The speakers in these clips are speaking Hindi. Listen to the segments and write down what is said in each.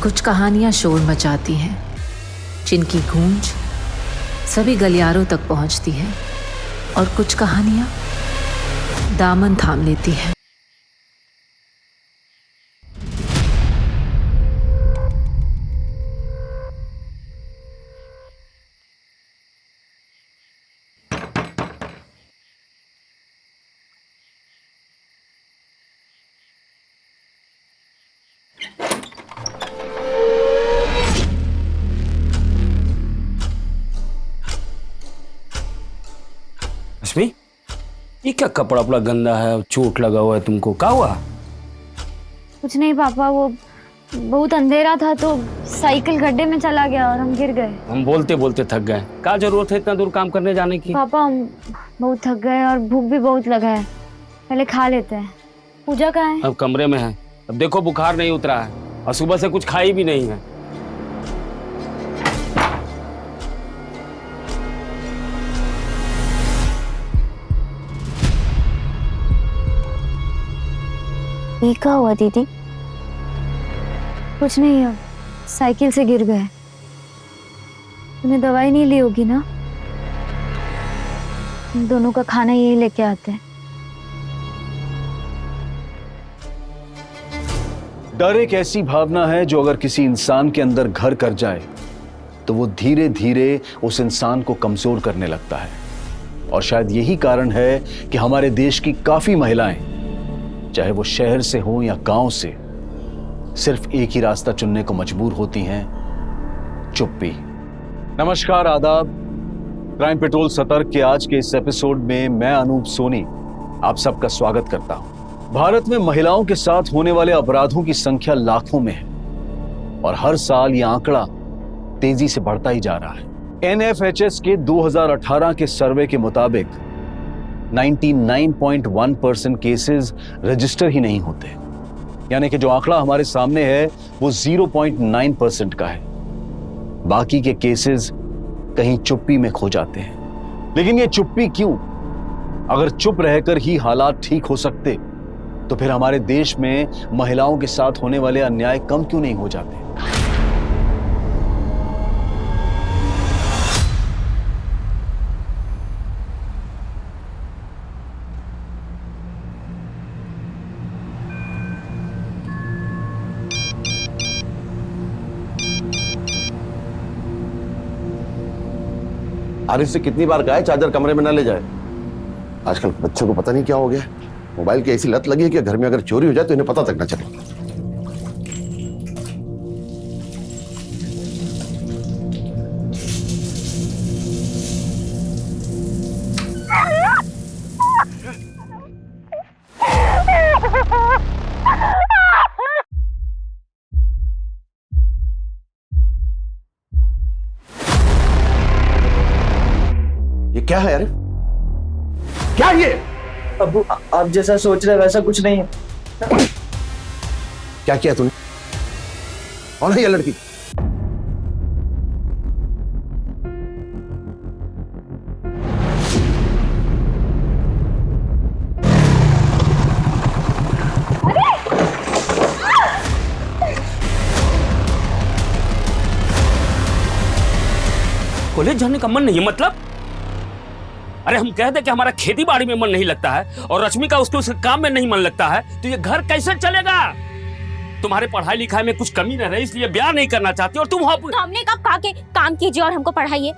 कुछ कहानियां शोर मचाती हैं, जिनकी गूंज सभी गलियारों तक पहुंचती है, और कुछ कहानियां दामन थाम लेती हैं। रश्मि, ये क्या कपड़ा अपना गंदा है, चोट लगा हुआ है तुमको, क्या हुआ? कुछ नहीं पापा, वो बहुत अंधेरा था तो साइकिल गड्ढे में चला गया और हम गिर गए। हम बोलते बोलते थक गए। क्या जरूरत है इतना दूर काम करने जाने की? पापा हम बहुत थक गए और भूख भी बहुत लगा है, पहले खा लेते हैं। पूजा कहाँ है? अब कमरे में है। अब देखो बुखार नहीं उतरा है और सुबह से कुछ खाई भी नहीं है। ये क्या हुआ दीदी? कुछ नहीं है, साइकिल से गिर गए। तूने दवाई नहीं ली होगी ना? हम दोनों का खाना यही लेके आते हैं। डर एक ऐसी भावना है जो अगर किसी इंसान के अंदर घर कर जाए तो वो धीरे धीरे उस इंसान को कमजोर करने लगता है। और शायद यही कारण है कि हमारे देश की काफी महिलाएं, चाहे वो शहर से हो या गांव से, सिर्फ एक ही रास्ता चुनने को मजबूर होती हैं, चुप्पी। नमस्कार, आदाब। क्राइम पेट्रोल सतर्क के आज के इस एपिसोड में मैं अनूप सोनी आप सबका स्वागत करता हूं। भारत में महिलाओं के साथ होने वाले अपराधों की संख्या लाखों में है और हर साल यह आंकड़ा तेजी से बढ़ता ही जा रहा है। NFHS के 2018 के सर्वे के मुताबिक 99.1% केसेस रजिस्टर ही नहीं होते, यानी कि जो आंकड़ा हमारे सामने है वो 0.9% का है। बाकी के केसेस कहीं चुप्पी में खो जाते हैं। लेकिन ये चुप्पी क्यों? अगर चुप रहकर ही हालात ठीक हो सकते तो फिर हमारे देश में महिलाओं के साथ होने वाले अन्याय कम क्यों नहीं हो जाते? आरिफ से कितनी बार कहा है चार्जर कमरे में न ले जाए। आजकल बच्चों को पता नहीं क्या हो गया, मोबाइल की ऐसी लत लगी है कि घर में अगर चोरी हो जाए तो इन्हें पता तक न चले। ये क्या है आरिफ? क्या ये? अबू, आप जैसा सोच रहे वैसा कुछ नहीं है। क्या किया तूने? कौन है ये लड़की? कॉलेज जाने का मन नहीं है मतलब? अरे हम कहते कि हमारा खेती बाड़ी में मन नहीं लगता है और रश्मि का उसके काम में नहीं मन लगता है, तो ये घर कैसे चलेगा? तुम्हारे पढ़ाई लिखाई में कुछ कमी न रहे इसलिए ब्याह नहीं करना चाहती और तुम तो हमने कब कहा कि काम कीजिए और हमको पढ़ाइए?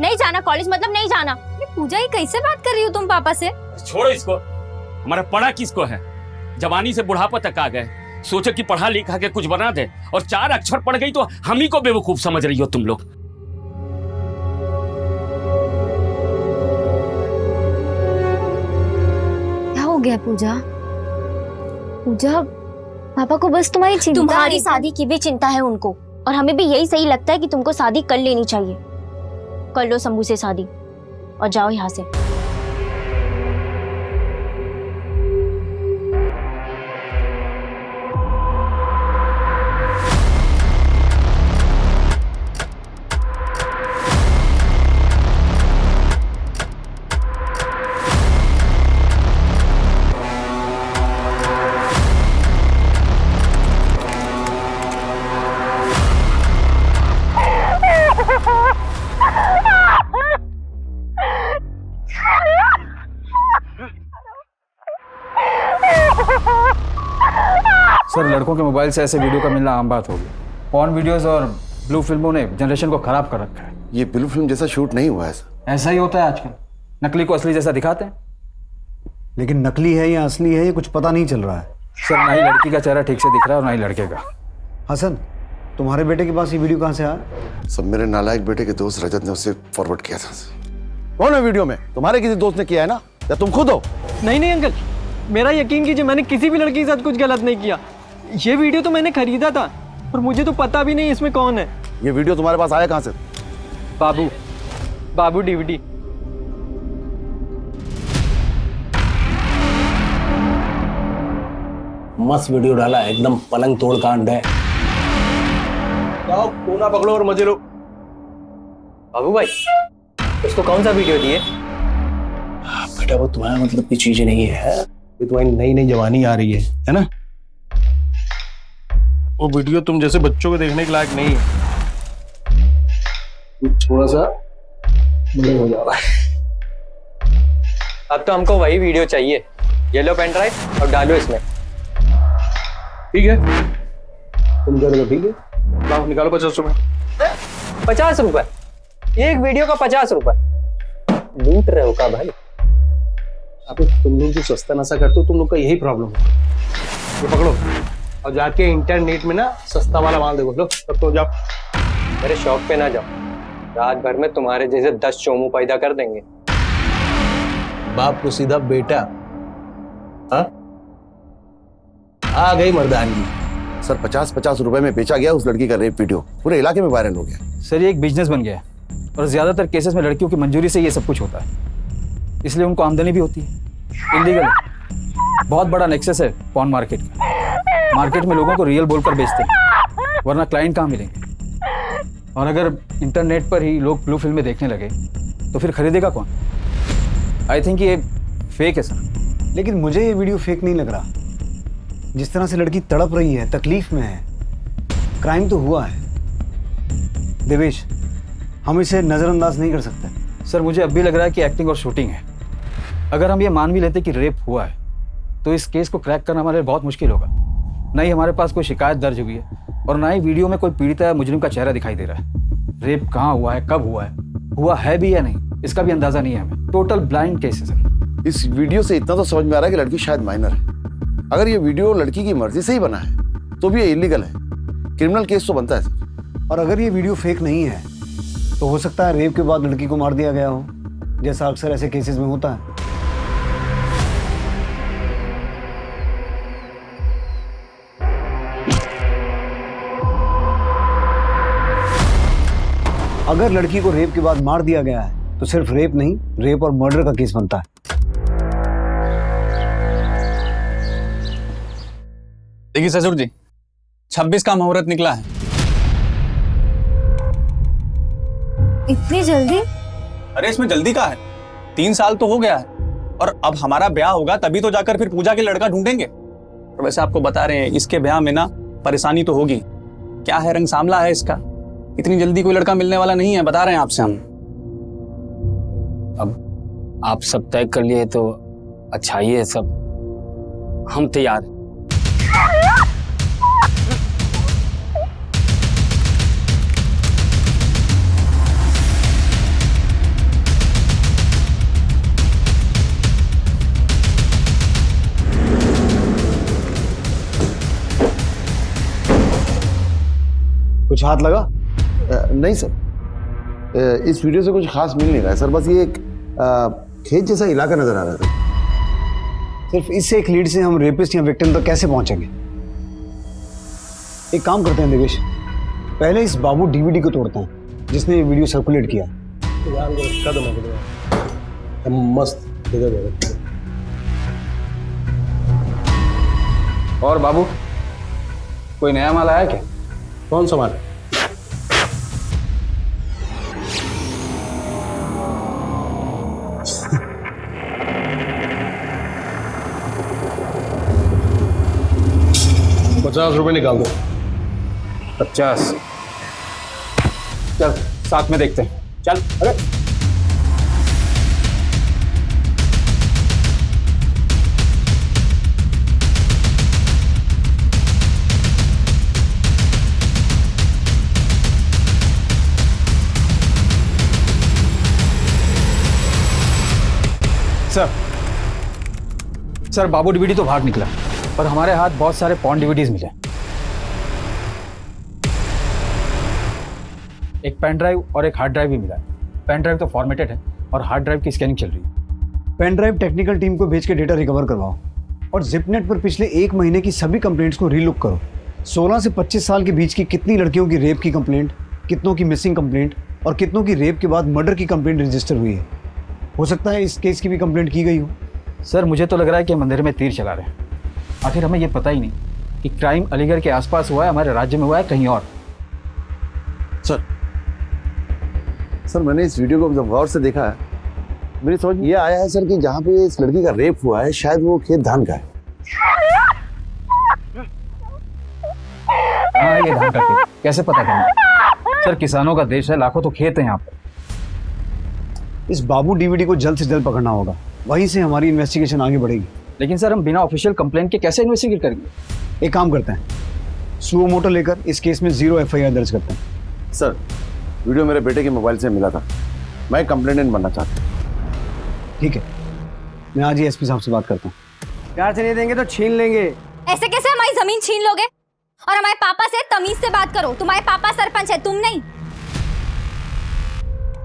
नहीं जाना कॉलेज मतलब नहीं जाना। पूजा, ये कैसे बात कर रही हो तुम पापा से? छोड़ो इसको। हमारा पढ़ा किसको है? जवानी से बुढ़ापा तक आ गए, सोचे कि पढ़ा लिखा के कुछ बना दे और 4 अक्षर पढ़ गई तो हम ही को बेवकूफ समझ रही हो तुम लोग। गया पूजा? पूजा, पापा को बस तुम्हारी चिंता। तुम्हारी शादी की भी चिंता है उनको, और हमें भी यही सही लगता है कि तुमको शादी कर लेनी चाहिए। कर लो शंभू से शादी और जाओ यहाँ से। सर लड़कों के मोबाइल से ऐसे वीडियो का मिलना आम बात होगी। पॉर्न वीडियोस और ब्लू फिल्मों ने जनरेशन को खराब कर रखा है। ये ब्लू फिल्म जैसा शूट नहीं हुआ है सर। ऐसा ही होता है आजकल, नकली को असली जैसा दिखाते हैं। लेकिन नकली है या असली है ये कुछ पता नहीं चल रहा है। सर ना ही लड़की का चेहरा ठीक से दिख रहा है और ना ही लड़के का। हसन, तुम्हारे बेटे के पास ये वीडियो कहाँ से आया? सब मेरे नालायक बेटे के दोस्त रजत ने उसे फॉरवर्ड किया था। कौन है वीडियो में? तुम्हारे किसी दोस्त ने किया है ना, या तुम खुद हो? नहीं अंकल, मेरा यकीन कीजिए, मैंने किसी भी लड़की के साथ कुछ गलत नहीं किया। ये वीडियो तो मैंने खरीदा था और मुझे तो पता भी नहीं इसमें कौन है। ये वीडियो तुम्हारे पास आया कहाँ से? बाबू डीवीडी। मस्त वीडियो डाला, एकदम पलंग तोड़ कांड है। जाओ कोना पकड़ो और मजे लो। बाबू भाई, उसको कौन सा वीडियो दिए? बेटा वो तुम्हारा मतलब की चीज नहीं है, ये तुम्हारी नई नई जवानी आ रही है ना? वो वीडियो तुम जैसे बच्चों को देखने के लायक नहीं है। थोड़ा सा बड़े हो जा रहा है। अब तो हमको वही वीडियो चाहिए। ये लो पेन ड्राइव और डालो इसमें। ठीक है, तुम कह रहे हो ठीक है, लाओ निकालो 50 रुपए। 50 रुपए? एक वीडियो का 50 रुपए? लूट रहे हो का भाई? अबे तुम लोग जो सस्ता नशा करते हो, तुम लोग का यही प्रॉब्लम है। ये पकड़ो और जाके इंटरनेट में ना सस्ता वाला माल देखो। लो तब तो जाओ। मेरे शौक पे ना जाओ, रात भर में तुम्हारे जैसे 10 चोमू पैदा कर देंगे। बाप को सीधा बेटा। हाँ, आ गई मर्दानगी। सर 50-50 रुपए में बेचा गया उस लड़की का रेप वीडियो, पूरे इलाके में वायरल हो गया। सर ये एक बिजनेस बन गया है और ज्यादातर केसेस में लड़कियों की मंजूरी से ये सब कुछ होता है, इसलिए उनको आमदनी भी होती है। इलीगल है, बहुत बड़ा नेक्सस है पॉर्न मार्केट का। मार्केट में लोगों को रियल बोलकर बेचते हैं, वरना क्लाइंट कहाँ मिलेंगे। और अगर इंटरनेट पर ही लोग ब्लू फिल्में देखने लगे तो फिर खरीदेगा कौन? आई थिंक ये फेक है सर। लेकिन मुझे ये वीडियो फेक नहीं लग रहा। जिस तरह से लड़की तड़प रही है, तकलीफ में है, क्राइम तो हुआ है। देवेश, हम इसे नज़रअंदाज नहीं कर सकते। सर मुझे अब भी लग रहा है कि एक्टिंग और शूटिंग है। अगर हम ये मान भी लेते कि रेप हुआ है तो इस केस को क्रैक करना हमारे लिए बहुत मुश्किल होगा। ना ही हमारे पास कोई शिकायत दर्ज हुई है और ना ही वीडियो में कोई पीड़िता या मुजरिम का चेहरा दिखाई दे रहा है। रेप कहाँ हुआ है, कब हुआ है भी या नहीं, इसका भी अंदाजा नहीं है हमें। टोटल ब्लाइंड केसेस है। इस वीडियो से इतना तो समझ में आ रहा है कि लड़की शायद माइनर है। अगर ये वीडियो लड़की की मर्जी से ही बना है तो भी ये इलीगल है, क्रिमिनल केस तो बनता है सर। और अगर ये वीडियो फेक नहीं है तो हो सकता है रेप के बाद लड़की को मार दिया गया हो, जैसा अक्सर ऐसे केसेस में होता है। अगर लड़की को रेप के बाद मार दिया गया है तो सिर्फ रेप नहीं, रेप और मर्डर का केस बनता है। देखिए ससुर जी, 26 का मुहूर्त निकला है। इतनी जल्दी? अरे इसमें जल्दी का है, 3 साल तो हो गया है और अब हमारा ब्याह होगा तभी तो जाकर फिर पूजा के लड़का ढूंढेंगे। और वैसे आपको बता रहे हैं इसके ब्याह में ना परेशानी तो होगी। क्या है, रंग सांवला है इसका, इतनी जल्दी कोई लड़का मिलने वाला नहीं है, बता रहे हैं आपसे हम। अब आप सब तय कर लिए तो अच्छा ही है सब, हम तैयार हैं। कुछ हाथ लगा? नहीं सर, इस वीडियो से कुछ खास मिल नहीं रहा है सर। बस ये एक खेत जैसा इलाका नजर आ रहा था। सिर्फ इससे एक लीड से हम रेपिस्ट या विक्टिम तक कैसे पहुंचेंगे? एक काम करते हैं देवेश, पहले इस बाबू डीवीडी को तोड़ते हैं जिसने ये वीडियो सर्कुलेट किया। मस्त। और बाबू, कोई नया माल आया क्या? कौन सा माल? ₹50 निकाल दो। 50? चल साथ में देखते हैं, चल। अरे सर बाबू डीवीडी तो भाग निकला, पर हमारे हाथ बहुत सारे पॉन डीवीडीज मिले। एक पेन ड्राइव और एक हार्ड ड्राइव भी मिला है। पेन ड्राइव तो फॉर्मेटेड है और हार्ड ड्राइव की स्कैनिंग चल रही है। पेन ड्राइव टेक्निकल टीम को भेज के डेटा रिकवर करवाओ और जिपनेट पर पिछले 1 महीने की सभी कंप्लेंट्स को रीलुक करो। 16 से 25 साल के बीच की कितनी लड़कियों की रेप की कंप्लेंट, कितनों की मिसिंग कंप्लेंट और कितनों की रेप के बाद मर्डर की कंप्लेंट रजिस्टर हुई है। हो सकता है इस केस की भी कंप्लेंट की गई हो। सर मुझे तो लग रहा है कि मंदिर में तीर चला रहे हैं। आखिर हमें यह पता ही नहीं कि क्राइम अलीगढ़ के आसपास हुआ है, हमारे राज्य में हुआ है, कहीं और। सर मैंने इस वीडियो को जब गौर से देखा है, मेरी समझ में ये आया है सर कि जहाँ पे इस लड़की का रेप हुआ है शायद वो खेत धान का है। हाँ ये धान का खेत, कैसे पता करना? सर किसानों का देश है, लाखों तो खेत हैं यहाँ पर। इस बाबू डीवीडी को जल्द से जल्द पकड़ना होगा, वहीं से हमारी इन्वेस्टिगेशन आगे बढ़ेगी। लेकिन सर हम बिना ऑफिशियल कंप्लेंट के कैसे इन्वेस्टिगेट करेंगे? एक काम करते हैं, सुओ मोटो लेकर इस केस में 0 FIR दर्ज करते हैं। सर वीडियो मेरे बेटे के मोबाइल से मिला था, मैं कंप्लेनेंट बनना चाहता हूँ। ठीक है, मैं आज ही SP साहब से बात करता हूँ। प्यार से नहीं देंगे तो छीन लेंगे। ऐसे कैसे हमारी जमीन छीन लोगे? और हमारे पापा से तमीज से बात करो, तुम्हारे पापा सरपंच है, तुम नहीं।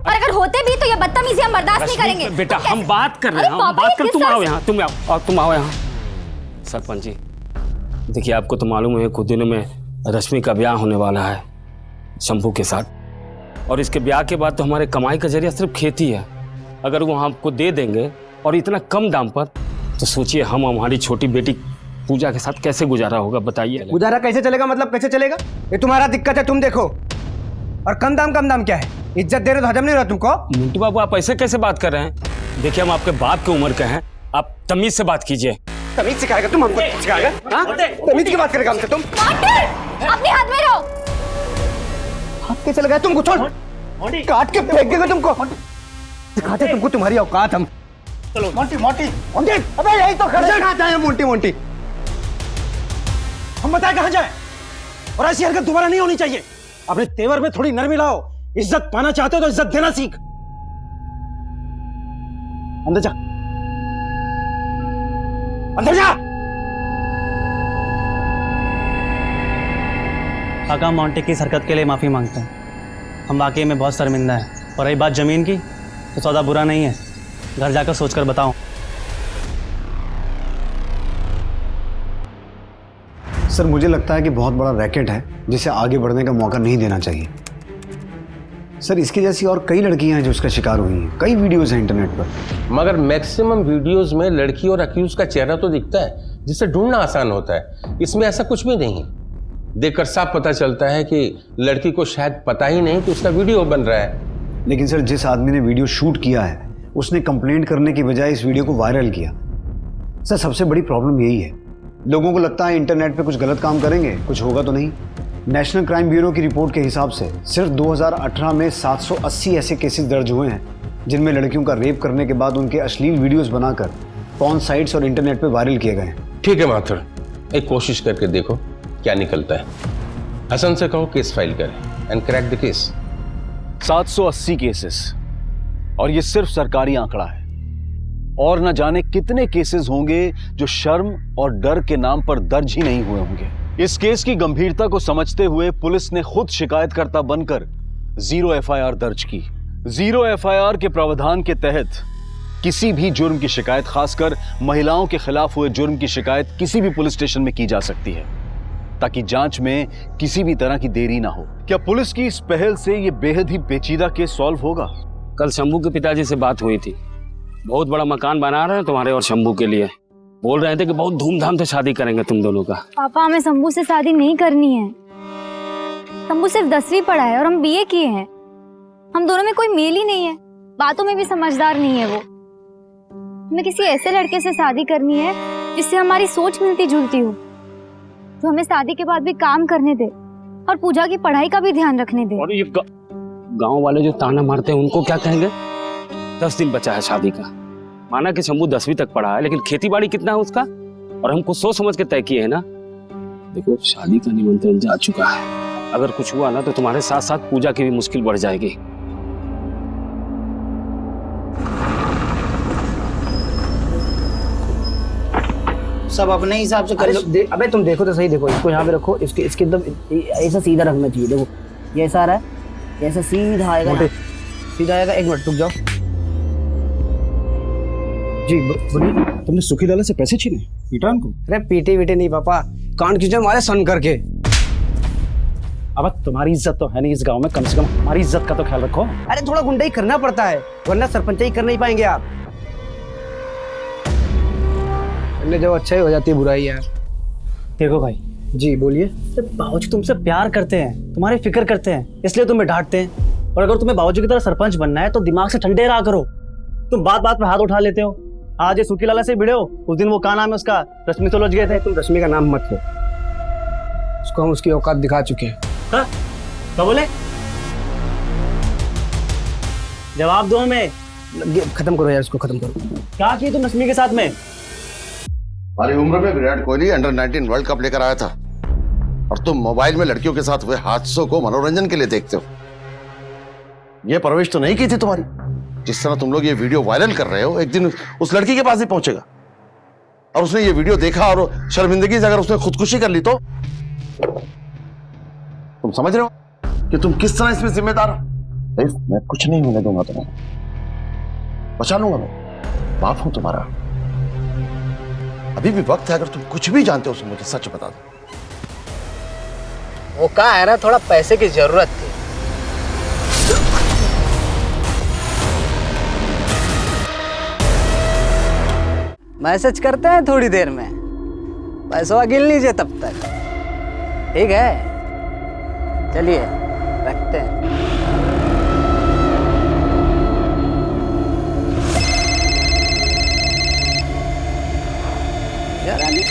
और अगर होते भी तो ये बदतमीजी हम बर्दाश्त नहीं करेंगे। बेटा हम बात कर रहे हैं, हम बात कर, तुम आओ यहाँ, तुम आओ यहाँ। सरपंच जी देखिए, आपको तो मालूम है कुछ दिनों में रश्मि का ब्याह होने वाला है शंभू के साथ, और इसके ब्याह के बाद तो हमारे कमाई का जरिया सिर्फ खेती है। अगर वो हमको दे देंगे और इतना कम दाम पर, तो सोचिए हम हमारी छोटी बेटी पूजा के साथ कैसे गुजारा होगा, बताइए। गुजारा कैसे चलेगा? मतलब कैसे चलेगा? ये तुम्हारा दिक्कत है, तुम देखो। और कम दाम क्या है? इज्जत दे रहे तो हजम नहीं हो रहा तुमको? मिंटू बाबू आप ऐसे कैसे बात कर रहे हैं? देखिए हम आपके बाप की उम्र के हैं, आप तमीज से बात कीजिए। तमीज सिखाएगा तुम हमको? सिखाएगा? तमीज की बात करेगा हमसे तुम? अपने हाथ में रहो। हाथ कैसे लगाया तुमको? छोड़, काट के फेंक देगा तुमको। दिखाते तुमको तुम्हारी औकात हम। चलो मोंटी मोंटी मोंटी, अबे यही तो खर्चा। कहाँ जाए मोंटी मोंटी? हम बताए कहाँ जाए? और ऐसी हरकत दोबारा नहीं होनी चाहिए। अपने तेवर में थोड़ी नरमी लाओ। इज्जत पाना चाहते हो तो इज्जत देना सीख। अंदर जा, अंदर जा। काका मोंटी की इस हरकत के लिए माफी मांगते हैं। हम वाकई में बहुत शर्मिंदा हैं। और रही बात जमीन की, तो सौदा बुरा नहीं है, घर जाकर सोचकर बताओ। सर मुझे लगता है कि बहुत बड़ा रैकेट है जिसे आगे बढ़ने का मौका नहीं देना चाहिए। सर इसकी जैसी और कई लड़कियां हैं जो इसका शिकार हुई हैं, कई वीडियोस हैं इंटरनेट पर। मगर मैक्सिमम वीडियोस में लड़की और अक्यूज का चेहरा तो दिखता है, जिसे ढूंढना आसान होता है। इसमें ऐसा कुछ भी नहीं, देखकर साफ पता चलता है कि लड़की को शायद पता ही नहीं कि उसका वीडियो बन रहा है। लेकिन सर जिस आदमी ने वीडियो शूट किया है उसने कंप्लेंट करने की बजाय इस वीडियो को वायरल किया। सर सबसे बड़ी प्रॉब्लम यही है, लोगों को लगता है इंटरनेट पे कुछ गलत काम करेंगे कुछ होगा तो नहीं। नेशनल क्राइम ब्यूरो की रिपोर्ट के हिसाब से सिर्फ 2018 में 780 ऐसे केसेस दर्ज हुए हैं जिनमें लड़कियों का रेप करने के बाद उनके अश्लील वीडियोस बनाकर पॉर्न साइट्स और इंटरनेट पे वायरल किए गए हैं। ठीक है माथुर, एक कोशिश करके देखो क्या निकलता है। हसन से कहो केस फाइल करें and crack the case. 780 cases, और ये सिर्फ सरकारी आंकड़ा है, और न जाने कितने केसेस होंगे जो शर्म और डर के नाम पर दर्ज ही नहीं हुए होंगे। इस केस की गंभीरता को समझते हुए पुलिस ने खुद शिकायतकर्ता बनकर 0 FIR दर्ज की। 0 FIR के प्रावधान के तहत किसी भी जुर्म की शिकायत, खासकर महिलाओं के खिलाफ हुए जुर्म की शिकायत किसी भी पुलिस स्टेशन में की जा सकती है, ताकि जांच में किसी भी तरह की देरी ना हो। क्या पुलिस की इस पहल से ये बेहद ही पेचीदा केस सॉल्व होगा? कल शंभू के पिताजी से बात हुई थी, बहुत बड़ा मकान बना रहे हैं तुम्हारे और शंभू के लिए। बोल रहे थे कि बहुत धूमधाम से शादी करेंगे तुम दोनों का। पापा हमें शंभू से शादी नहीं करनी है। शंभू सिर्फ 10वीं पढ़ा है और हम BA किए हैं। हम दोनों में कोई मेल ही नहीं है, बातों में भी समझदार नहीं है वो। हमें किसी ऐसे लड़के से शादी करनी है जिससे हमारी सोच मिलती जुलती हो, जो हमें शादी के बाद भी काम करने दे और पूजा की पढ़ाई का भी ध्यान रखने दे। और ये गांव वाले जो ताना मारते हैं उनको क्या कहेंगे? 10 दिन बचा है शादी का। माना कि शंभू 10वीं तक पढ़ा है, लेकिन खेती बाड़ी कितना है उसका, और हमको सोच समझ के तय किए है ना। देखो शादी का निमंत्रण जा चुका है, अगर कुछ हुआ ना तो तुम्हारे साथ साथ पूजा की भी मुश्किल बढ़ जाएगी। सब अपने हिसाब से कर लो। अबे तुम देखो तो सही, देखो इसको यहाँ पे रखो, इसके इसके एकदम ऐसा सीधा रखना चाहिए। देखो ये ऐसा आ रहा है, ये ऐसा सीधा आएगा, सीधा आएगा। एक मिनट रुक जाओ जी बोलिए, तुमने सुखी लाला से पैसे छीने, पीटा उनको? अरे पीटे वीटे नहीं पापा, कान खींचे हमारे सन करके। अब तुम्हारी इज्जत तो है नहीं इस गांव में, कम से कम हमारी इज्जत का तो ख्याल रखो। अरे थोड़ा गुंडाई करना पड़ता है, वरना सरपंचाई कर नहीं पाएंगे आप। जो अच्छा ही हो जाती है बुराई यार। देखो भाई। जी बोलिए। बाबूजी तुमसे प्यार करते हैं, तुम्हारी फिक्र करते हैं, इसलिए तुम्हें डांटते हैं। और अगर तुम्हें बाबूजी की तरह सरपंच बनना है तो दिमाग से ठंडे रहा करो। तुम बात बात पे हाथ उठा लेते हो। आज ये सुखी लाला से भिड़े हो, उस दिन वो क्या नाम है उसका, रश्मि से उलझ गए थे। तुम रश्मि का नाम मत लो, उसको हम उसकी औकात दिखा चुके हैं। क्या बोले? जवाब दो हमें। खत्म करो यार, इसको खत्म करो। क्या किए तुम रश्मि के साथ में? हमारी उम्र में Virat Kohli under 19 world cup लेकर आया था, और तुम मोबाइल में लड़कियों के साथ हुए हादसों को मनोरंजन के लिए देखते हो। यह परवरिश तो नहीं की थी तुम्हारी। जिस तरह तुम लोग ये वीडियो वायरल कर रहे हो, एक दिन उस लड़की के पास ही पहुंचेगा, और उसने ये वीडियो देखा और शर्मिंदगी से अगर उसने खुदकुशी कर ली तो तुम समझ रहे हो कि तुम किस तरह इसमें जिम्मेदार हो। मैं कुछ नहीं होने दूंगा तुम्हें, बचा लूंगा, मैं बाप हूं तुम्हारा। अभी भी वक्त है, अगर तुम कुछ भी जानते हो तो मुझे सच बता दो। वो कहा है ना, थोड़ा पैसे की जरूरत थी। मैसेज करते हैं थोड़ी देर में, पैसा गिन लीजिए तब तक। ठीक है, चलिए रखते हैं। पूजा रानी,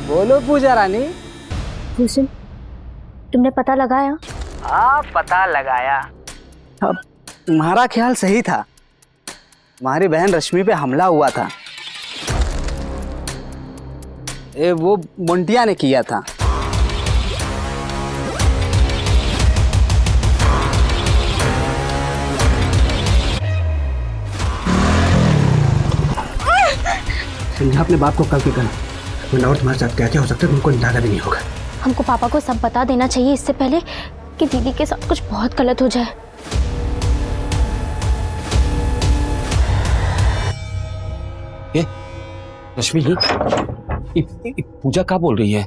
बोलो पूजा रानी। भूषण, तुमने पता लगाया? हाँ पता लगाया। अब तुम्हारा ख्याल सही था, तुम्हारी बहन रश्मि पे हमला हुआ था। वो मोंटिया ने किया था। समझा अपने बाप को कल के कल, वरना और तुम्हारे साथ क्या क्या हो सकता है तुमको अंदाजा भी नहीं होगा। हमको पापा को सब बता देना चाहिए इससे पहले कि दीदी के साथ कुछ बहुत गलत हो जाए। रश्मि, पूजा क्या बोल रही है?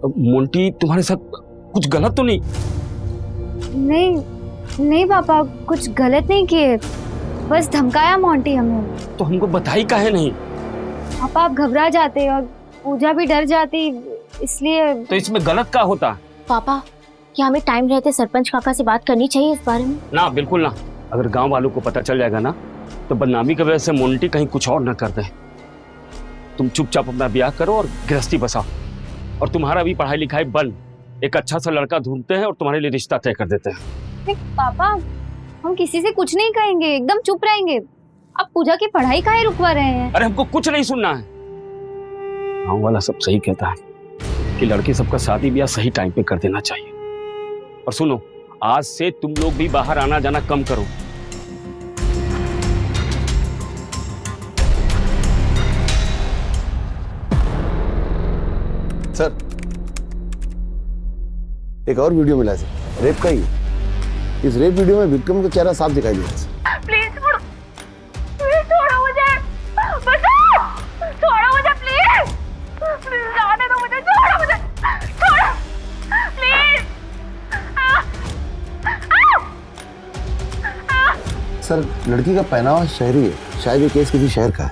मोंटी तुम्हारे साथ कुछ गलत तो नहीं? नहीं पापा, कुछ गलत नहीं किए, बस धमकाया मोंटी हमें। तो हमको बताई काहे नहीं? पापा आप घबरा जाते और पूजा भी डर जाती, इसलिए। तो इसमें गलत क्या होता? पापा, क्या हमें टाइम रहते सरपंच काका से बात करनी चाहिए इस बारे में? ना, बिल्कुल ना। अगर गांव वालों को पता चल जाएगा ना, तो बदनामी की वजह से मोंटी कहीं कुछ और ना कर दे। तुम चुपचाप अपना ब्याह करो और गृहस्थी बसाओ, और तुम्हारा भी पढ़ाई लिखाई बंद। एक अच्छा सा लड़का ढूंढते हैं और तुम्हारे लिए रिश्ता तय कर देते हैं। पापा, हम किसी से कुछ नहीं कहेंगे, एकदम चुप रहेंगे। आप पूजा की पढ़ाई काहे रुकवा रहे हैं? अरे हमको कुछ नहीं सुनना है। गाँव वाला सब सही कहता है कि लड़की सबका शादी ब्याह सही टाइम पे कर देना चाहिए। और सुनो, आज से तुम लोग भी बाहर आना जाना कम करो। सर, एक और वीडियो मिला है सर, रेप का ही। इस रेप वीडियो में विक्रम का चेहरा साफ दिखाई दे रहा है। प्लीज छोड़ो मुझे, बचाओ, छोड़ो मुझे प्लीज, जाने दो मुझे, छोड़ो मुझे, छोड़ो प्लीज। सर, लड़की का पहनावा शहरी है, शायद ये केस किसी शहर का है।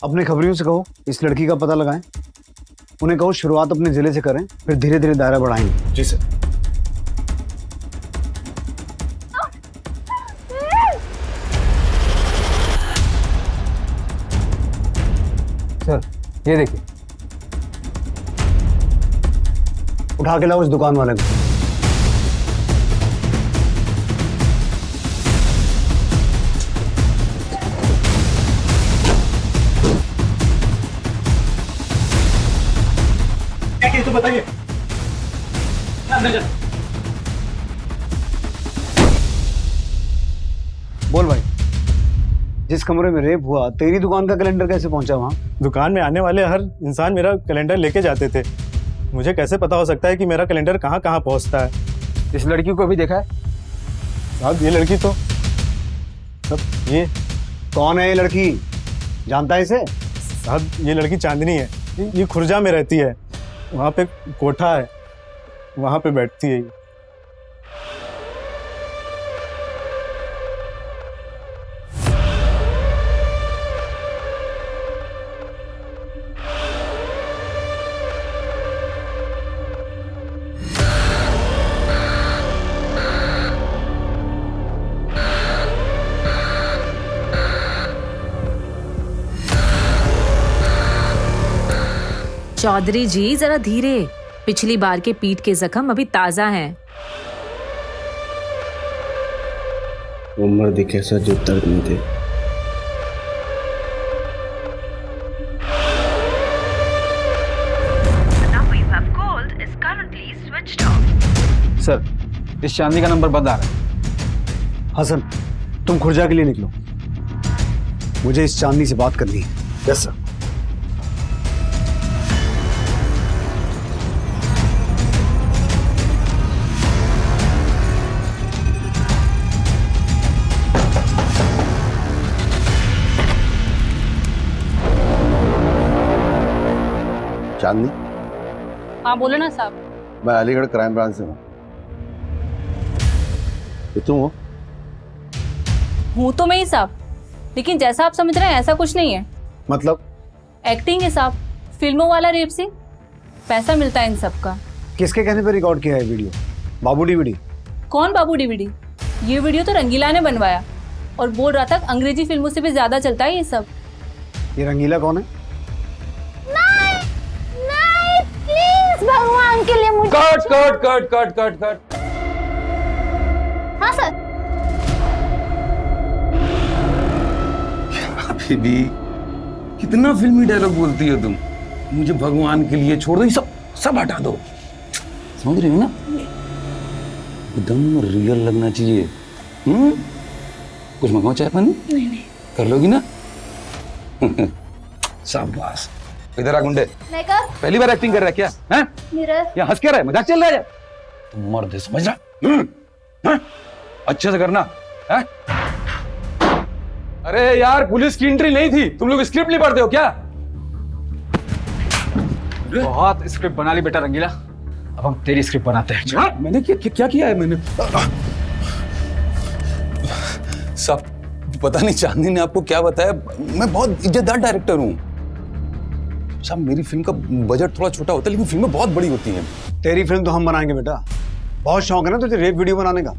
अपने खबरियों से कहो इस लड़की का पता लगाएं, उन्हें कहो शुरुआत अपने जिले से करें, फिर धीरे धीरे दायरा बढ़ाएंगे। जी सर। सर ये देखिए, उठा के लाओ इस दुकान वाले को। तो बताइए। बोल भाई, जिस कमरे में रेप हुआ तेरी दुकान का कैलेंडर कैसे पहुंचा वहां? दुकान में आने वाले हर इंसान मेरा कैलेंडर लेके जाते थे। मुझे कैसे पता हो सकता है कि मेरा कैलेंडर कहाँ कहाँ पहुंचता है? इस लड़की को भी देखा है? साहब ये लड़की तो सब ये कौन है ये लड़की? जानता है इसे? साहब ये लड़की चांदनी है, ये खुर्जा में रहती है, वहाँ पे कोठा है, वहाँ पे बैठती है ये। चौधरी जी जरा धीरे, पिछली बार के पीठ के जख्म अभी ताजा हैं। वो मर्द कैसा जो दर्द में थे। सर इस चांदी का नंबर बंद आ रहा है। हसन तुम खुर्जा के लिए निकलो, मुझे इस चांदनी से बात करनी है। Yes sir. चांदनी, हाँ बोलो ना साहब। मैं अलीगढ़ क्राइम ब्रांच से हूँ। तुम हो? हूँ तो मैं ही साहब, लेकिन जैसा आप समझ रहे हैं ऐसा कुछ नहीं है। मतलब? एक्टिंग है साहब, फिल्मों वाला रेप सिंह, पैसा मिलता है इन सब का। किसके कहने पर रिकॉर्ड किया है वीडियो? बाबू डीवीडी? कौन बाबू डीवीडी? ये वीडियो तो रंगीला ने बनवाया और बोल रहा था अंग्रेजी फिल्मों से भी ज्यादा चलता है ये सब। ये रंगीला कौन है? भगवान के लिए मुझे cut cut cut cut cut cut. हाँ सर। बेबी कितना फिल्मी डायलॉग बोलती हो तुम। मुझे भगवान के लिए छोड़ दो, ये सब सब हटा दो। समझ रही हो ना? एकदम रियल लगना चाहिए। कुछ मंगाओ चाय पानी? नहीं। कर लोगी ना? शाबाश। इधर आ गुंडे। मेकअप? पहली बार एक्टिंग कर रहा है क्या? हैं? मिरर? यहाँ हंस क्या रहा है? मजाक चल रहा है? तुम मर्द है, समझ रहा? अच्छे से करना है? अरे यार पुलिस की एंट्री नहीं थी, तुम लोग स्क्रिप्ट नहीं पढ़ते हो क्या? बहुत स्क्रिप्ट बना ली बेटा रंगीला, अब हम तेरी स्क्रिप्ट बनाते हैं। मैंने क्या किया है मैंने? सब पता नहीं चांदनी ने आपको क्या बताया, मैं बहुत इज्जतदार डायरेक्टर हूँ। साहब मेरी फिल्म का बजट थोड़ा छोटा होता है लेकिन फिल्में बहुत बड़ी होती हैं। तेरी फिल्म तो हम बनाएंगे बेटा, बहुत शौक है ना तुझे रेप वीडियो बनाने का?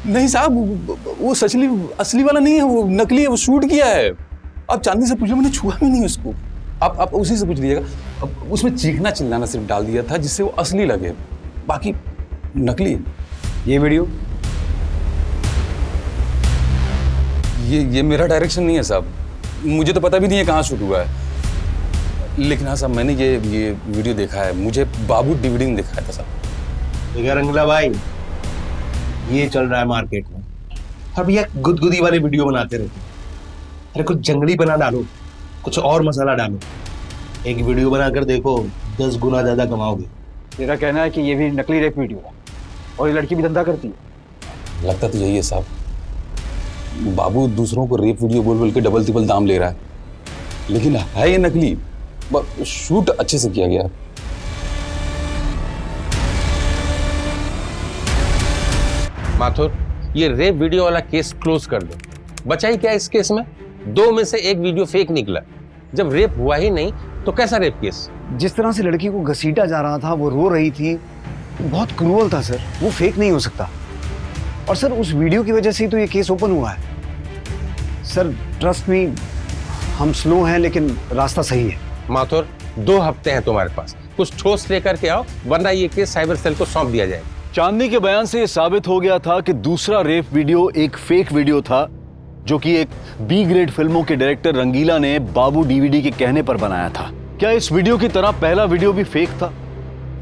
नहीं साहब वो सचली असली वाला नहीं है, वो नकली है, वो शूट किया है। आप चांदनी से पूछो, मैंने छुआ भी नहीं उसको। आप उसी से पूछ लीजिएगा। अब उसमें चीखना चिल्लाना सिर्फ डाल दिया था जिससे वो असली लगे, बाकी नकली है। ये वीडियो ये मेरा डायरेक्शन नहीं है साहब, मुझे तो पता भी नहीं है कहाँ शूट हुआ है। लेकिन हाँ साहब मैंने ये वीडियो देखा है, मुझे बाबू डीवीडी ने दिखाया था साहब। रंगला भाई ये चल रहा है मार्केट में, अब ये गुदगुदी वाले वीडियो बनाते रहते। अरे कुछ जंगली बना डालो, कुछ और मसाला डालो, एक वीडियो बनाकर देखो 10 गुना ज्यादा कमाओगे। तेरा कहना है कि ये भी नकली रेप वीडियो है और ये लड़की भी धंधा करती है? लगता तो यही है साहब, बाबू दूसरों को रेप वीडियो बोल बोल के डबल तिबल दाम ले रहा है, लेकिन है ये नकली, शूट अच्छे से किया गया। माथुर ये रेप वीडियो वाला केस क्लोज कर दो। बचा ही क्या इस केस में? 2 में से 1 वीडियो फेक निकला। जब रेप हुआ ही नहीं तो कैसा रेप केस? जिस तरह से लड़की को घसीटा जा रहा था, वो रो रही थी, बहुत क्रूअल था सर, वो फेक नहीं हो सकता। और सर उस वीडियो की वजह से ही तो ये केस ओपन हुआ है। सर ट्रस्ट मी, हम स्लो हैं लेकिन रास्ता सही है। माथुर 2 हफ्ते हैं तुम्हारे पास, कुछ ठोस लेकर के आओ वरना ये केस साइबर सेल को सौंप दिया जाएगा। चांदनी के बयान से यह साबित हो गया था कि दूसरा रेप वीडियो एक फेक वीडियो था, जो कि एक बी ग्रेड फिल्मों के डायरेक्टर रंगीला ने बाबू डीवीडी के कहने पर बनाया था। क्या इस वीडियो की तरह पहला वीडियो भी फेक था?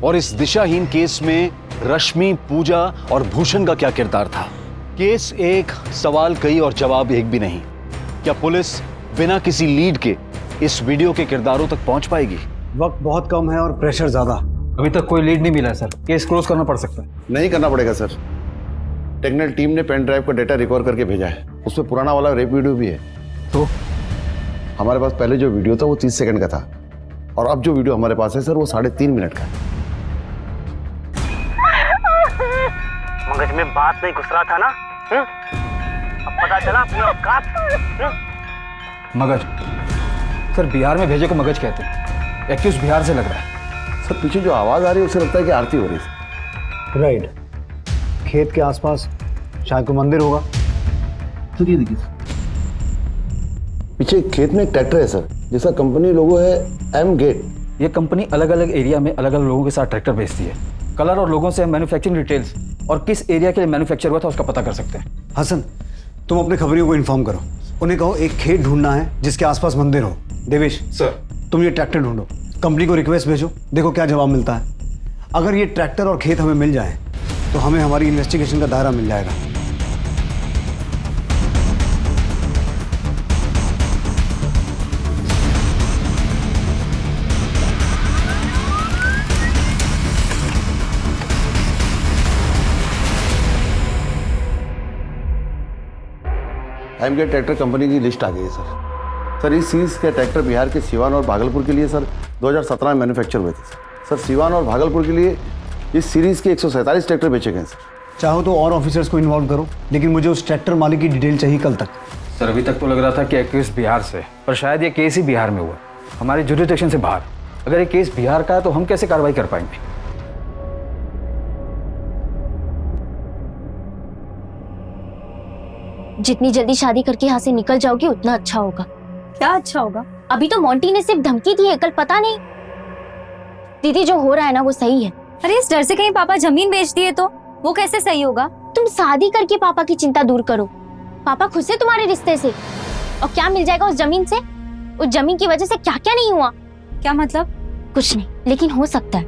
और इस दिशाहीन केस में रश्मि, पूजा और भूषण का क्या किरदार था? केस एक, सवाल कई और जवाब एक भी नहीं। क्या पुलिस बिना किसी लीड के इस वीडियो के किरदारों तक पहुंच पाएगी? वक्त बहुत कम है और प्रेशर ज्यादा। अभी तक कोई लीड नहीं मिला है सर, केस क्लोज करना पड़ सकता है। नहीं करना पड़ेगा सर। टेक्निकल टीम ने पेन ड्राइव का डेटा रिकवर करके भेजा है, उसमें पुराना वाला रेप वीडियो भी है। तो हमारे पास पहले जो वीडियो था वो 30 सेकंड का था, और अब जो वीडियो हमारे पास है सर वो 3.5 मिनट का है। मगज में बात नहीं घुस रहा था ना? अब पता चला अपनी औकात। मगज? सर बिहार में भेजे को मगज कहते हैं। एक्यूज बिहार से लग रहा है। सर पीछे जो आवाज आ रही है उससे लगता है कि आरती हो रही है। राइट। खेत के आसपास शायद कोई मंदिर होगा। तो ये देखिए पीछे खेत में एक ट्रैक्टर है सर, जिसका कंपनी लोगो है एम गेट। ये कंपनी अलग अलग एरिया में अलग अलग लोगों के साथ ट्रैक्टर भेजती है। कलर और लोगों से हम मैन्युफैक्चरिंग डिटेल्स और किस एरिया के लिए मैन्युफैक्चर हुआ था उसका पता कर सकते हैं। हसन, तुम अपने खबरियों को इन्फॉर्म करो, उन्हें कहो एक खेत ढूंढना है जिसके आसपास मंदिर हो। देवेश सर, तुम ये ट्रैक्टर ढूंढो, कंपनी को रिक्वेस्ट भेजो, देखो क्या जवाब मिलता है। अगर ये ट्रैक्टर और खेत हमें मिल जाए तो हमें हमारी इन्वेस्टिगेशन का दायरा मिल जाएगा। एम गेट ट्रैक्टर कंपनी की लिस्ट आ गई है सर। सर इस सीरीज के ट्रैक्टर बिहार के सिवान और भागलपुर के लिए सर 2017 में मैन्युफैक्चर हुए थे सर। सिवान और भागलपुर के लिए इस सीरीज के 147 ट्रैक्टर बेचे गए सर। चाहो तो और ऑफिसर्स को इन्वॉल्व करो, लेकिन मुझे उस ट्रैक्टर मालिक की डिटेल चाहिए कल तक। सर अभी तक तो लग रहा था कि एक्यूज बिहार से, पर शायद ये केस ही बिहार में हुआ, हमारे जुरिडिक्शन से बाहर। अगर ये केस बिहार का है तो हम कैसे कार्रवाई कर पाएंगे? जितनी जल्दी शादी करके यहाँ से निकल जाओगी उतना अच्छा होगा। क्या अच्छा होगा? अभी तो मोंटी ने सिर्फ धमकी दी है, कल पता नहीं। दीदी जो हो रहा है ना वो सही है। अरे इस डर से कहीं पापा जमीन बेच दिए तो वो कैसे सही होगा? तुम शादी करके पापा की चिंता दूर करो। पापा खुश है तुम्हारे रिश्ते से, और क्या मिल जाएगा उस जमीन से? उस जमीन की वजह से क्या क्या नहीं हुआ। क्या मतलब? कुछ नहीं, लेकिन हो सकता है।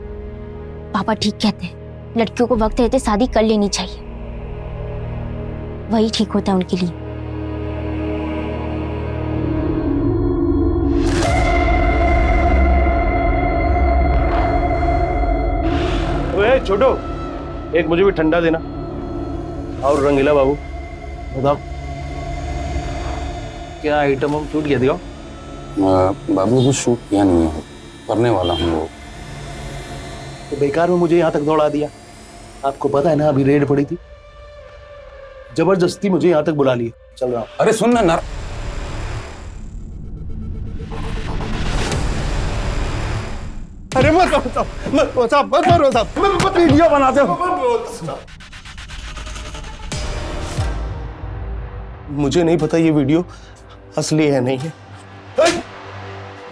पापा ठीक कहते हैं, लड़कियों को वक्त रहते शादी कर लेनी चाहिए, वही ठीक होता है उनके लिए। ओए छोटो, एक मुझे भी ठंडा देना। और रंगीला बाबू बताओ क्या आइटम हम शूट किया? दिखाओ। बाबू कुछ शूट किया नहीं है, करने वाला हूँ वो। तो बेकार में मुझे यहाँ तक दौड़ा दिया। आपको पता है ना अभी रेड पड़ी थी, जबरदस्ती मुझे यहाँ तक बुला लिया। चल रहा। अरे सुन ना नर, अरे मत वीडियो बनाते हो। मुझे नहीं पता ये वीडियो असली है नहीं है।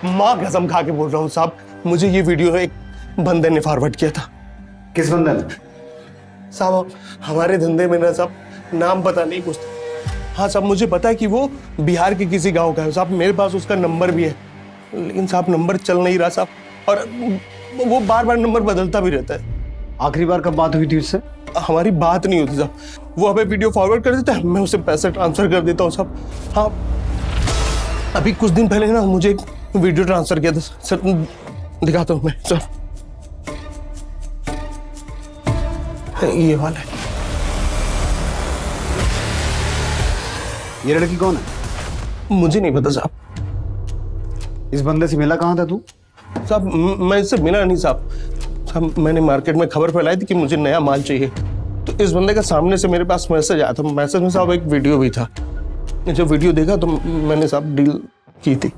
माँ कसम खा के बोल रहा हूँ साहब, मुझे ये वीडियो एक बंदे ने फॉरवर्ड किया था। किस बंदे ने? साहब हमारे धंधे में ना साहब नाम पता नहीं कुछ। हाँ साहब मुझे पता है कि वो बिहार के किसी गांव का है साहब, मेरे पास उसका नंबर भी है, लेकिन साहब नंबर चल नहीं रहा साहब, और वो बार बार नंबर बदलता भी रहता है। आखिरी बार कब बात हुई थी उससे? हमारी बात नहीं होती साहब, वो हमें वीडियो फॉरवर्ड कर देता है, मैं उसे पैसे ट्रांसफर कर देता हूँ साहब। हाँ अभी कुछ दिन पहले ना मुझे एक वीडियो ट्रांसफर किया था सर, दिखाता हूँ मैं सर, ये वाला है। ये लड़की कौन है? मुझे नहीं पता साहब। इस बंदे से मिला कहाँ था तू? साहब मैं इससे मिला नहीं साहब। साहब मैंने मार्केट में खबर फैलाई थी कि मुझे नया माल चाहिए, तो इस बंदे का सामने से मेरे पास मैसेज आया था। मैसेज में साहब एक वीडियो भी था। जब वीडियो देखा तो मैंने साहब डील की थी।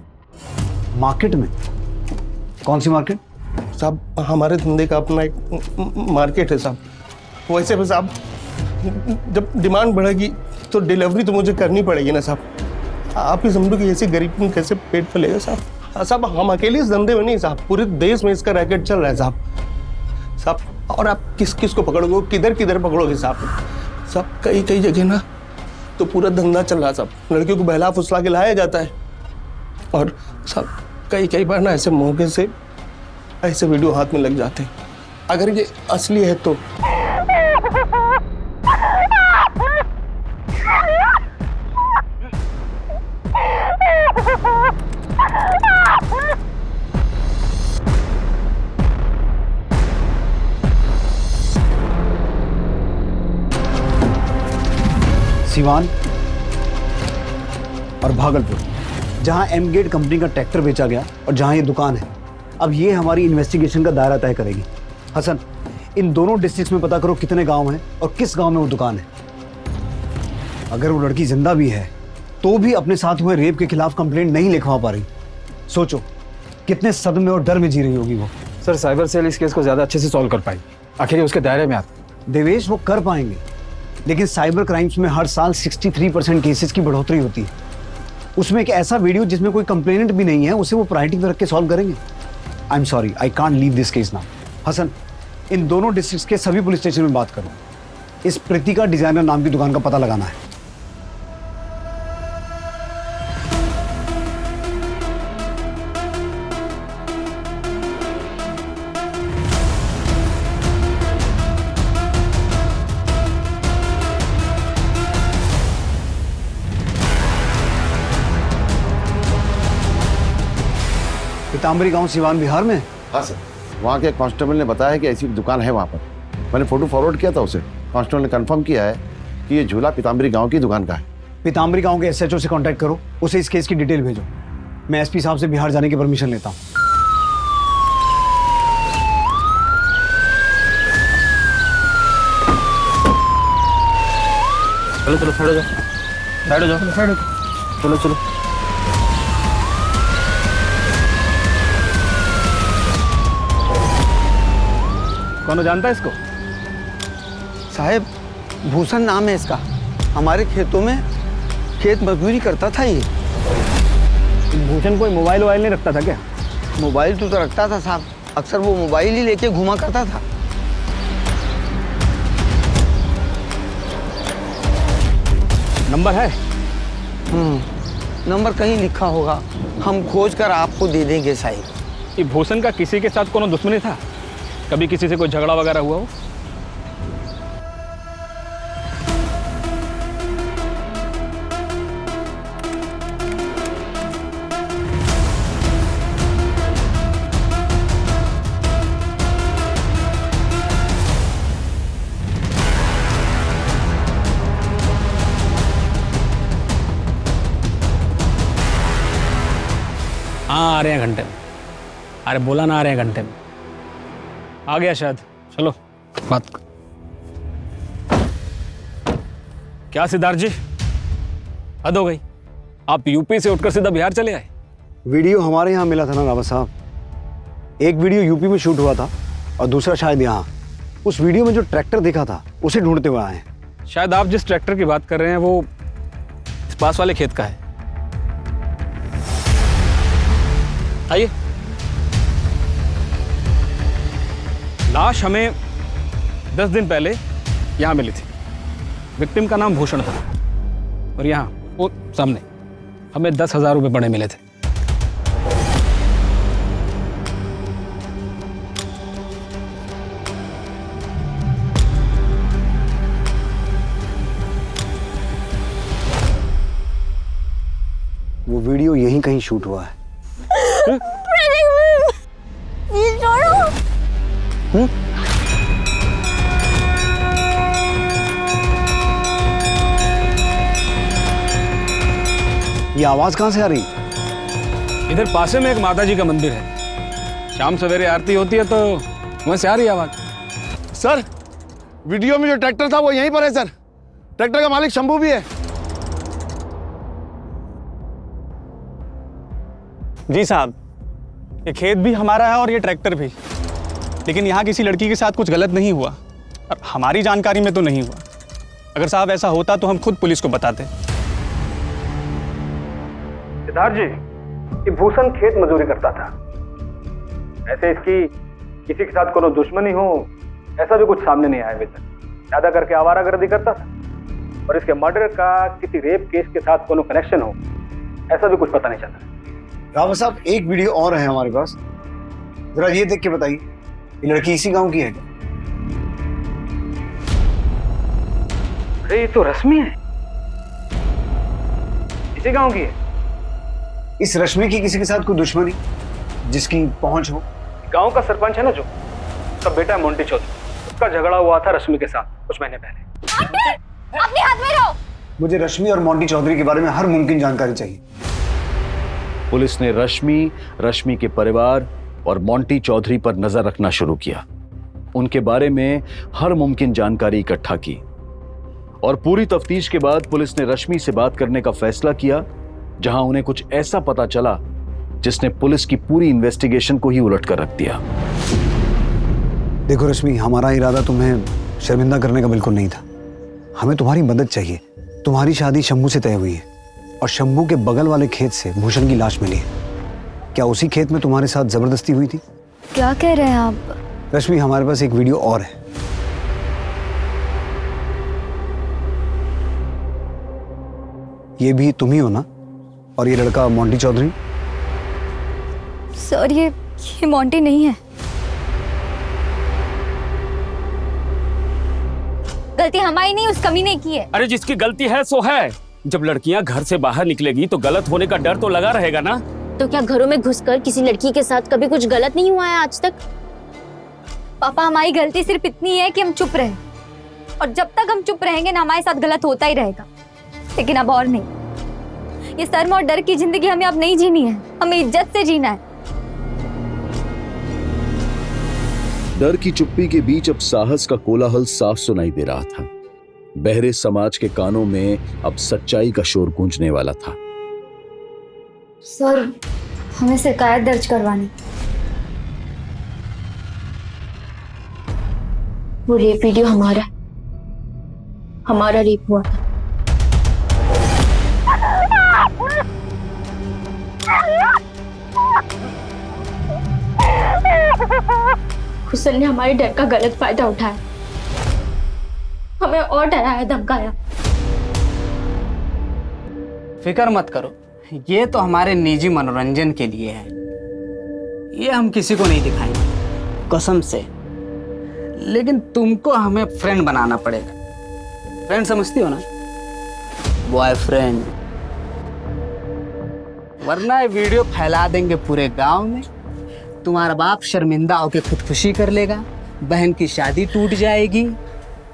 मार्केट में? कौन सी मार्केट? साहब हमारे धंधे का अपना एक मार्केट है साहब। वैसे भी साहब जब डिमांड बढ़ेगी तो डिलीवरी तो मुझे करनी पड़ेगी ना साहब। आप ही समझो कि ऐसे गरीब में कैसे पेट फैलेगा साहब। साहब हम अकेले इस धंधे में नहीं साहब, पूरे देश में इसका रैकेट चल रहा है साहब। साहब और आप किस किस को पकड़ोगे, किधर किधर पकड़ोगे साहब? साहब कई कई जगह ना तो पूरा धंधा चल रहा है साहब, लड़कियों को बहला फुसला के लाया जाता है, और साहब कई बार ना ऐसे मौके से ऐसे वीडियो हाथ में लग जाते हैं। अगर ये असली है तो सिवान और भागलपुर, जहां एम गेट कंपनी का ट्रैक्टर बेचा गया और जहां ये दुकान है। अब ये हमारी इन्वेस्टिगेशन का दायरा तय करेगी। हसन, इन दोनों डिस्ट्रिक्ट्स में पता करो कितने गांव हैं और किस गांव में वो दुकान है। अगर वो लड़की जिंदा भी है तो भी अपने साथ हुए रेप के खिलाफ कंप्लेंट नहीं लिखवा पा रही। सोचो कितने सदमे और डर में जी रही होगी वो। सर, साइबर सेल इस केस को ज़्यादा अच्छे से सॉल्व कर पाएगी, आखिर ये उसके दायरे में आता। देवेश, वो कर पाएंगे, लेकिन साइबर क्राइम्स में हर साल 63% केसेस की बढ़ोतरी होती है। उसमें एक ऐसा वीडियो जिसमें कोई कंप्लेनेंट भी नहीं है, उसे वो प्रायोरिटी में रख के सॉल्व करेंगे। I am sorry, I can't leave this case now. Hasan, इन दोनों डिस्ट्रिक्ट्स के सभी पुलिस स्टेशन में बात करो। इस प्रीतिका डिजाइनर नाम की दुकान का पता लगाना है। पीताम्बरी गांव सिवान बिहार में। हाँ सर, वहाँ के कांस्टेबल ने बताया कि ऐसी दुकान है वहाँ पर। मैंने फोटो फॉरवर्ड किया था उसे। कांस्टेबल ने कंफर्म किया है कि ये झूला पीताम्बरी गांव की दुकान का है। पीताम्बरी गांव के एसएचओ से कांटेक्ट करो, उसे इस केस की डिटेल भेजो। मैं एसपी साहब से बिहार जाने की परमिशन लेता हूँ। चलो चलो, साइड हो जाओ, साइड हो जाओ, साइड हो जाओ, चलो चलो। कौन जानता है इसको? साहब, भूषण नाम है इसका। हमारे खेतों में खेत मजदूरी करता था ये। भूषण कोई मोबाइल वोबाइल नहीं रखता था क्या? मोबाइल तो रखता था साहब, अक्सर वो मोबाइल ही लेके घुमा करता था। नंबर है? नंबर कहीं लिखा होगा, हम खोज कर आपको दे देंगे साहब। ये भूषण का किसी के साथ कोनो दुश्मनी था? कभी किसी से कोई झगड़ा वगैरह हुआ हो? हाँ, आ रहे हैं घंटे में। अरे बोला ना, आ रहे हैं घंटे में। आ गया शायद। चलो बात। क्या सिद्धार्थ जी, हद हो गई। आप यूपी से उठकर सीधा बिहार चले आए। वीडियो हमारे यहाँ मिला था ना रावत साहब। एक वीडियो यूपी में शूट हुआ था और दूसरा शायद यहाँ। उस वीडियो में जो ट्रैक्टर देखा था उसे ढूंढते हुए आए हैं। शायद आप जिस ट्रैक्टर की बात कर रहे हैं वो इस पास वाले खेत का है। आइए। लाश हमें 10 दिन पहले यहाँ मिली थी। विक्टिम का नाम भूषण था और यहाँ वो सामने हमें 10,000 रुपये पड़े मिले थे। वो वीडियो यहीं कहीं शूट हुआ है। ये आवाज कहां से आ रही? इधर पासे में एक माता जी का मंदिर है। शाम सवेरे आरती होती है तो वहां से आ रही आवाज। सर, वीडियो में जो ट्रैक्टर था वो यहीं पर है सर। ट्रैक्टर का मालिक शंभू भी है। जी साहब, ये खेत भी हमारा है और ये ट्रैक्टर भी। लेकिन यहाँ किसी लड़की के साथ कुछ गलत नहीं हुआ और हमारी जानकारी में तो नहीं हुआ। अगर साहब ऐसा होता तो हम खुद पुलिस को बताते। सिद्धार्थ जी, ये भूषण खेत मजदूरी करता था। ऐसे इसकी किसी के साथ कोनो दुश्मनी हो ऐसा भी कुछ सामने नहीं आया अभी तक। ज्यादा करके आवारागर्दी करता था और इसके मर्डर का किसी रेप केस के साथ कोनो कनेक्शन हो ऐसा भी कुछ पता नहीं चला। रावत साहब, एक वीडियो और है हमारे पास, जरा ये देख के बताइए, ये लड़की इसी गांव की है क्या? अरे ये तो रश्मि है, इसी गांव की है। इस रश्मि की किसी के साथ कोई दुश्मनी जिसकी पहुंच हो? गांव का सरपंच है ना जो, उसका बेटा मोंटी चौधरी, उसका झगड़ा हुआ था रश्मि के साथ कुछ महीने पहले। अपने हाथ में रहो। मुझे रश्मि और मोंटी चौधरी के बारे में हर मुमकिन जानकारी चाहिए। पुलिस ने रश्मि के परिवार और मोंटी चौधरी पर नजर रखना शुरू किया। उनके बारे में हर मुमकिन जानकारी इकट्ठा की और पूरी तफ्तीश के बाद पुलिस ने रश्मि से बात करने का फैसला किया, जहां उन्हें कुछ ऐसा पता चला जिसने पुलिस की पूरी इन्वेस्टिगेशन को ही उलट कर रख दिया। देखो रश्मि, हमारा इरादा तुम्हें शर्मिंदा करने का बिल्कुल नहीं था। हमें तुम्हारी मदद चाहिए। तुम्हारी शादी शंभू से तय हुई है और शंभू के बगल वाले खेत से भूषण की लाश मिली है। क्या उसी खेत में तुम्हारे साथ जबरदस्ती हुई थी? क्या कह रहे हैं आप? रश्मि, हमारे पास एक वीडियो और है। ये भी तुम ही हो ना? और ये लड़का मोंटी चौधरी? सर ये मोंटी नहीं है। गलती हमारी नहीं, उस कमीने की है। अरे जिसकी गलती है सो है। जब लड़कियां घर से बाहर निकलेगी तो गलत होने का डर तो लगा रहेगा ना। तो क्या घरों में घुसकर किसी लड़की के साथ कभी कुछ गलत नहीं हुआ है आज तक? पापा, हमारी गलती सिर्फ इतनी है कि हम चुप रहे, और जब तक हम चुप रहेंगे ना हमारे साथ गलत होता ही रहेगा। लेकिन अब और नहीं। ये शर्म और डर की जिंदगी हमें अब नहीं जीनी है, हमें इज्जत से जीना है। डर की चुप्पी के बीच अब साहस का कोलाहल साफ सुनाई दे रहा था। बहरे समाज के कानों में अब सच्चाई का शोर गूंजने वाला था। सर, हमें शिकायत दर्ज करवानी। वो रेप वीडियो हमारा रेप हुआ था। हुसैन ने हमारे डर का गलत फायदा उठाया, हमें और डराया धमकाया। फिक्र मत करो, ये तो हमारे निजी मनोरंजन के लिए है। ये हम किसी को नहीं दिखाएंगे, कसम से। लेकिन तुमको हमें फ्रेंड बनाना पड़ेगा। फ्रेंड समझती हो ना? बॉयफ्रेंड। वरना ये वीडियो फैला देंगे पूरे गांव में। तुम्हारा बाप शर्मिंदा होकर खुदकुशी कर लेगा, बहन की शादी टूट जाएगी।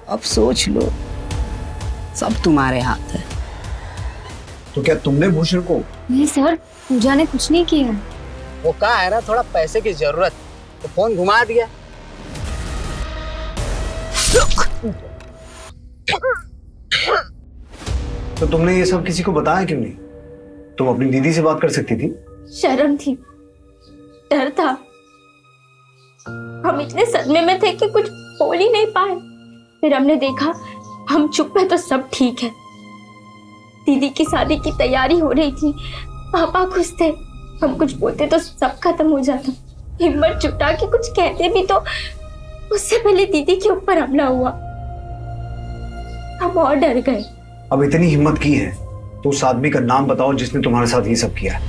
अब सोच लो, सब तुम्हारे हाथ है। तो क्या तुमने भूषण को? नहीं सर, पूजा ने कुछ नहीं किया। वो कहा है ना, थोड़ा पैसे की जरूरत, तो फोन घुमा दिया। तो तुमने ये सब किसी को बताया क्यों नहीं? तुम अपनी दीदी से बात कर सकती थी। शर्म थी, डर था। हम इतने सदमे में थे कि कुछ बोल ही नहीं पाए। फिर हमने देखा हम चुप है तो सब ठीक है। दीदी की शादी की तैयारी हो रही थी, पापा खुश थे। हम कुछ बोलते तो सब खत्म हो जाता। हिम्मत जुटा के कुछ कहते भी तो उससे पहले दीदी के ऊपर हमला हुआ। हम और डर गए। अब इतनी हिम्मत की है तो उस आदमी का नाम बताओ जिसने तुम्हारे साथ ये सब किया है।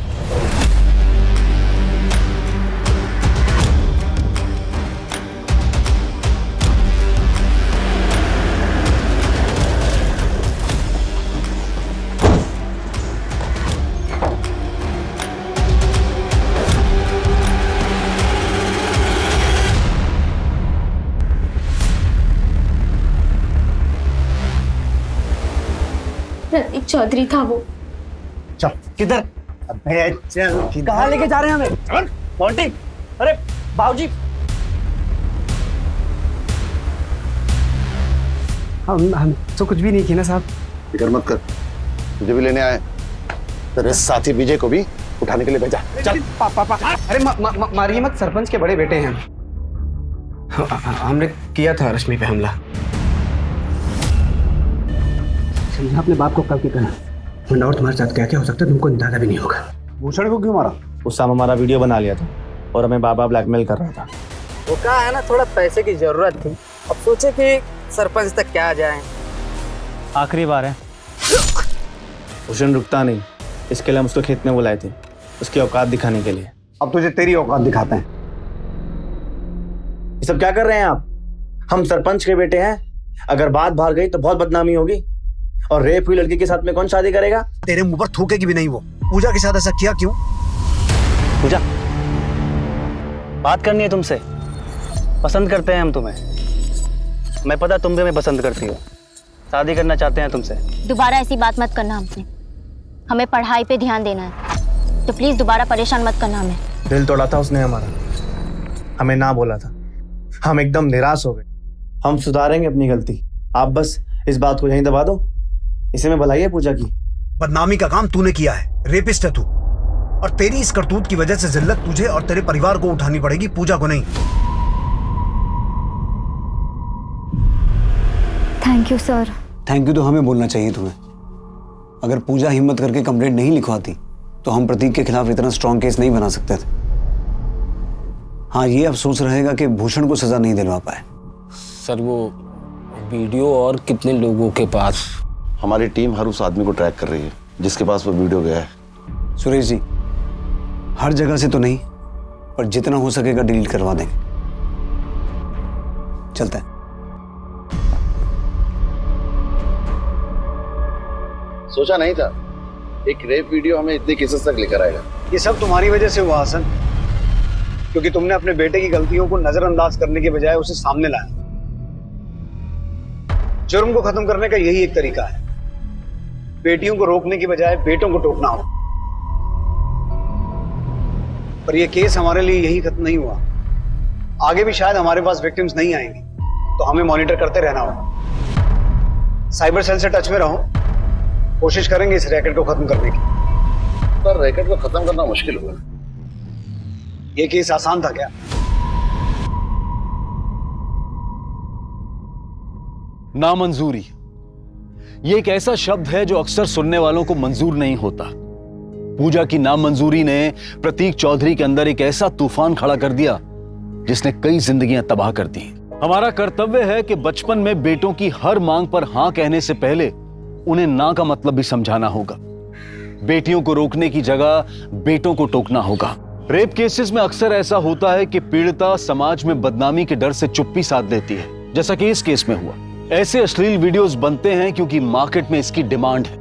प्रतीक चौधरी था वो। चल किधर? अबे चल, कहाँ लेके जा रहे हैं हमें? चल मोंटी, अरे बाबूजी। हम तो कुछ भी नहीं किया ना साहब। फिक्र मत कर, तुझे भी लेने आए। तेरे साथी विजय को भी उठाने के लिए भेजा। चल पापा। अरे मारिए मत, सरपंच के बड़े बेटे हैं। हमने किया था रश्मि पे हमला। समझा अपने बाप को कल की कहना, वरना और तुम्हारे साथ क्या क्या हो सकता है तुमको अंदाजा भी नहीं होगा। भूषण को क्यों मारा? उस समय हमारा वीडियो बना लिया था और हमें बाबा ब्लैकमेल कर रहा था। वो कहा है ना, थोड़ा पैसे की जरूरत थी। अब सोचे कि सरपंच तक क्या जाए। आखिरी बार है। भूषण रुकता नहीं, इसके लिए हम उसको खेत में बुलाए थे, उसकी औकात दिखाने के लिए। अब तुझे तेरी औकात दिखाते हैं। ये सब क्या कर रहे हैं आप? हम सरपंच के बेटे हैं, अगर बात बाहर गई तो बहुत बदनामी होगी। और रेप हुई लड़की के साथ में कौन शादी करेगा? तेरे मुंह पर थूकेगी भी नहीं वो। पूजा के साथ ऐसा किया क्यों? पूजा, बात करनी है तुमसे। पसंद करते हैं हम तुम्हें। मैं पता तुम भी हमें पसंद करती हो। शादी करना चाहते हैं तुमसे। दोबारा ऐसी बात मत करना हमसे। हमें पढ़ाई पे ध्यान देना है, तो प्लीज दोबारा परेशान मत करना हमें। दिल तोड़ा था उसने हमारा, हमें ना बोला था, हम एकदम निराश हो गए। हम सुधारेंगे अपनी गलती, आप बस इस बात को यहीं दबा दो। इसे में भलाई है पूजा की। बदनामी का काम तूने किया है, रेपिस्ट है तू, और तेरी इस करतूत की वजह से जिल्लत तुझे और तेरे परिवार को उठानी पड़ेगी, पूजा को नहीं। Thank you sir. Thank you तो हमें बोलना चाहिए तुम्हें। अगर पूजा हिम्मत करके कंप्लेंट नहीं लिखवाती तो हम प्रतीक के खिलाफ इतना स्ट्रॉन्ग केस नहीं बना सकते थे। हाँ, ये अफसोस रहेगा कि भूषण को सजा नहीं दिलवा पाए। सर वो वीडियो और कितने लोगों के पास? हमारी टीम हर उस आदमी को ट्रैक कर रही है जिसके पास वो वीडियो गया है। सुरेश जी, हर जगह से तो नहीं, पर जितना हो सकेगा डिलीट करवा देंगे। चलते हैं। सोचा नहीं था एक रेप वीडियो हमें इतने केसेस तक लेकर आएगा। ये सब तुम्हारी वजह से हुआ हसन, क्योंकि तुमने अपने बेटे की गलतियों को नजरअंदाज करने के बजाय उसे सामने लाया। जुर्म को खत्म करने का यही एक तरीका है, बेटियों को रोकने की बजाय बेटों को टोकना हो। पर यह केस हमारे लिए यही खत्म नहीं हुआ, आगे भी शायद हमारे पास विक्टिम्स नहीं आएंगी, तो हमें मॉनिटर करते रहना होगा। साइबर सेल से टच में रहो, कोशिश करेंगे इस रैकेट को खत्म करने की। पर रैकेट को खत्म करना मुश्किल होगा। यह केस आसान था क्या? नामंजूरी ये एक ऐसा शब्द है जो अक्सर सुनने वालों को मंजूर नहीं होता। पूजा की नामंजूरी ने प्रतीक चौधरी के अंदर एक ऐसा तूफान खड़ा कर दिया जिसने कई जिंदगियां तबाह कर दी। हमारा कर्तव्य है कि बचपन में बेटों की हर मांग पर हां कहने से पहले उन्हें ना का मतलब भी समझाना होगा। बेटियों को रोकने की जगह बेटों को टोकना होगा। रेप केसेस में अक्सर ऐसा होता है कि पीड़िता समाज में बदनामी के डर से चुप्पी साध लेती है, जैसा कि इस केस में हुआ। ऐसे अश्लील वीडियोस बनते हैं क्योंकि मार्केट में इसकी डिमांड है,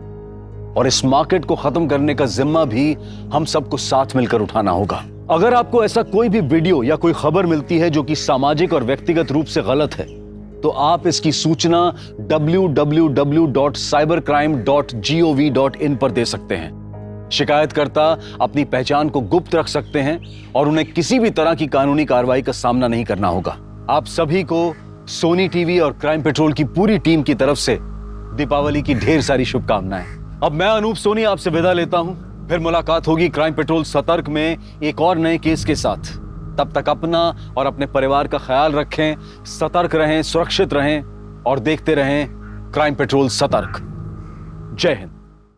और इस मार्केट को खत्म करने का जिम्मा भी हम सबको साथ मिलकर उठाना होगा। अगर आपको ऐसा कोई भी वीडियो या कोई खबर मिलती है जो कि सामाजिक और व्यक्तिगत रूप से गलत है, तो आप इसकी सूचना www.cybercrime.gov.in पर दे सकते हैं। शिकायतकर्ता अपनी पहचान को गुप्त रख सकते हैं और उन्हें किसी भी तरह की कानूनी कार्रवाई का सामना नहीं करना होगा। आप सभी को सोनी टीवी और क्राइम पेट्रोल की पूरी टीम की तरफ से दीपावली की ढेर सारी शुभकामनाएं। अब मैं अनूप सोनी आपसे विदा लेता हूं, फिर मुलाकात होगी क्राइम पेट्रोल सतर्क में एक और नए केस के साथ। तब तक अपना और अपने परिवार का ख्याल रखें, सतर्क रहें, सुरक्षित रहें और देखते रहें क्राइम पेट्रोल सतर्क। जय हिंद।